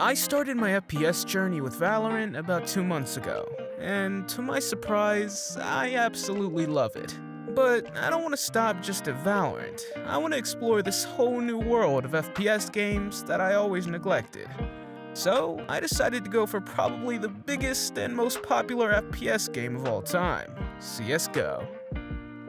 I started my FPS journey with Valorant about 2 months ago, and to my surprise, I absolutely love it. But I don't want to stop just at Valorant. I want to explore this whole new world of FPS games that I always neglected. So, I decided to go for probably the biggest and most popular FPS game of all time, CSGO.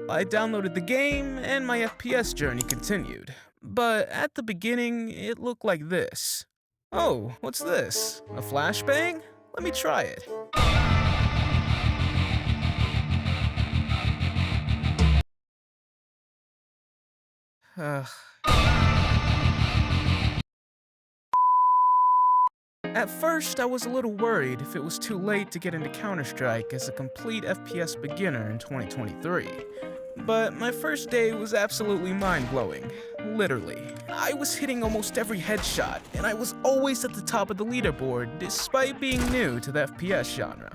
I downloaded the game, and my FPS journey continued. But at the beginning, it looked like this. Oh, what's this? A flashbang? Let me try it. At first, I was a little worried if it was too late to get into Counter-Strike as a complete FPS beginner in 2023. But my first day was absolutely mind-blowing. Literally. I was hitting almost every headshot, and I was always at the top of the leaderboard despite being new to the FPS genre.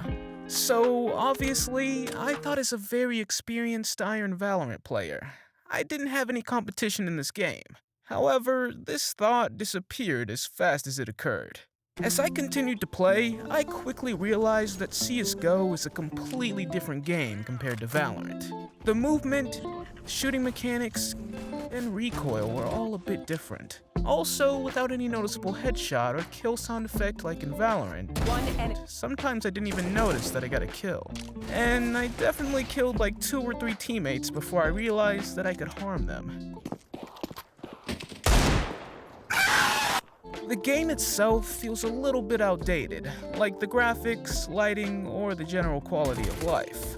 So, obviously, I thought as a very experienced Iron Valorant player, I didn't have any competition in this game. However, this thought disappeared as fast as it occurred. As I continued to play, I quickly realized that CSGO is a completely different game compared to Valorant. The movement, shooting mechanics, and recoil were all a bit different. Also, without any noticeable headshot or kill sound effect like in Valorant, sometimes I didn't even notice that I got a kill. And I definitely killed like 2 or 3 teammates before I realized that I could harm them. The game itself feels a little bit outdated, like the graphics, lighting, or the general quality of life.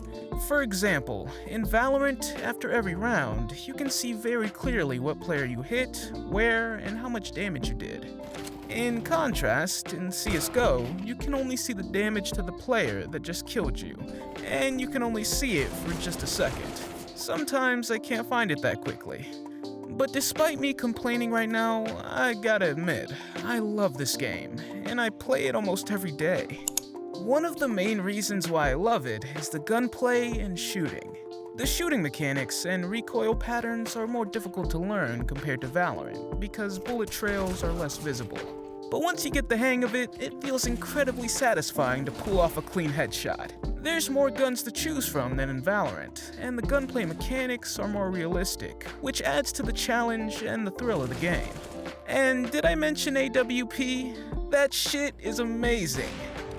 For example, in Valorant, after every round, you can see very clearly what player you hit, where, and how much damage you did. In contrast, in CSGO, you can only see the damage to the player that just killed you, and you can only see it for just a second. Sometimes I can't find it that quickly. But despite me complaining right now, I gotta admit, I love this game, and I play it almost every day. One of the main reasons why I love it is the gunplay and shooting. The shooting mechanics and recoil patterns are more difficult to learn compared to Valorant, because bullet trails are less visible. But once you get the hang of it, it feels incredibly satisfying to pull off a clean headshot. There's more guns to choose from than in Valorant, and the gunplay mechanics are more realistic, which adds to the challenge and the thrill of the game. And did I mention AWP? That shit is amazing.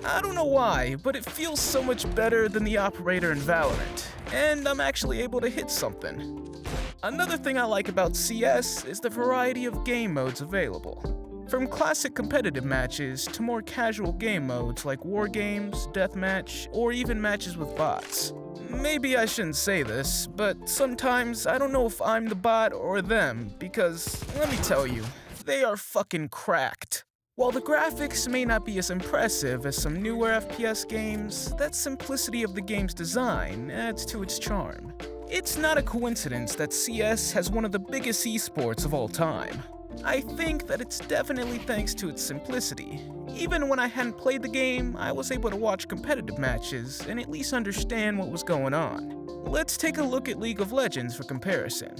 I don't know why, but it feels so much better than the operator in Valorant, and I'm actually able to hit something. Another thing I like about CS is the variety of game modes available. From classic competitive matches to more casual game modes like war games, deathmatch, or even matches with bots. Maybe I shouldn't say this, but sometimes I don't know if I'm the bot or them, because let me tell you, they are fucking cracked. While the graphics may not be as impressive as some newer FPS games, that simplicity of the game's design adds to its charm. It's not a coincidence that CS has one of the biggest esports of all time. I think that it's definitely thanks to its simplicity. Even when I hadn't played the game, I was able to watch competitive matches and at least understand what was going on. Let's take a look at League of Legends for comparison.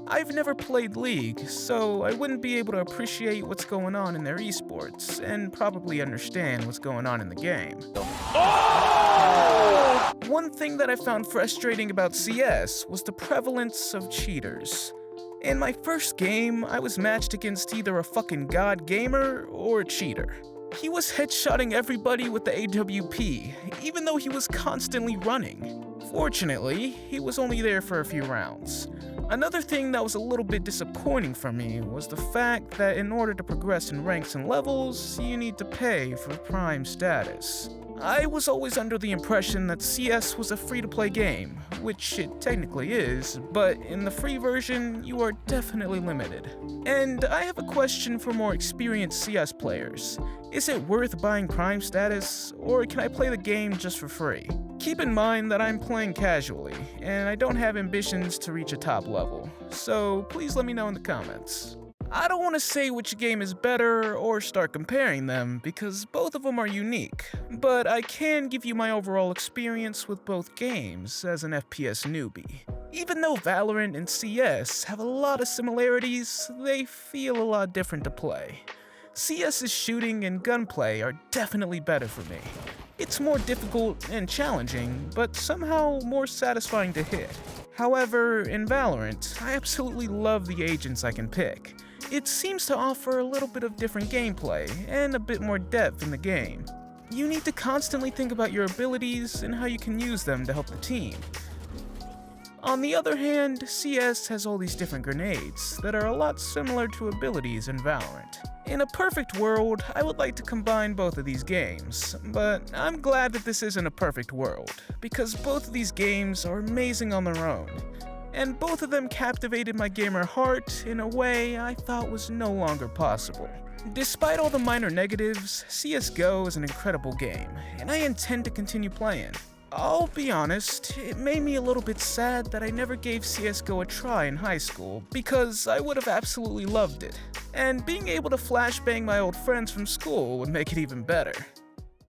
I've never played League, so I wouldn't be able to appreciate what's going on in their esports and probably understand what's going on in the game. Oh! One thing that I found frustrating about CS was the prevalence of cheaters. In my first game, I was matched against either a fucking god gamer or a cheater. He was headshotting everybody with the AWP, even though he was constantly running. Fortunately, he was only there for a few rounds. Another thing that was a little bit disappointing for me was the fact that in order to progress in ranks and levels, you need to pay for Prime status. I was always under the impression that CS was a free-to-play game, which it technically is, but in the free version, you are definitely limited. And I have a question for more experienced CS players. Is it worth buying Prime status, or can I play the game just for free? Keep in mind that I'm playing casually, and I don't have ambitions to reach a top level, so please let me know in the comments. I don't want to say which game is better or start comparing them because both of them are unique, but I can give you my overall experience with both games as an FPS newbie. Even though Valorant and CS have a lot of similarities, they feel a lot different to play. CS's shooting and gunplay are definitely better for me. It's more difficult and challenging, but somehow more satisfying to hit. However, in Valorant, I absolutely love the agents I can pick. It seems to offer a little bit of different gameplay and a bit more depth in the game. You need to constantly think about your abilities and how you can use them to help the team. On the other hand, CS has all these different grenades that are a lot similar to abilities in Valorant. In a perfect world, I would like to combine both of these games, but I'm glad that this isn't a perfect world, because both of these games are amazing on their own, and both of them captivated my gamer heart in a way I thought was no longer possible. Despite all the minor negatives, CSGO is an incredible game, and I intend to continue playing. I'll be honest, it made me a little bit sad that I never gave CSGO a try in high school, because I would have absolutely loved it. And being able to flashbang my old friends from school would make it even better.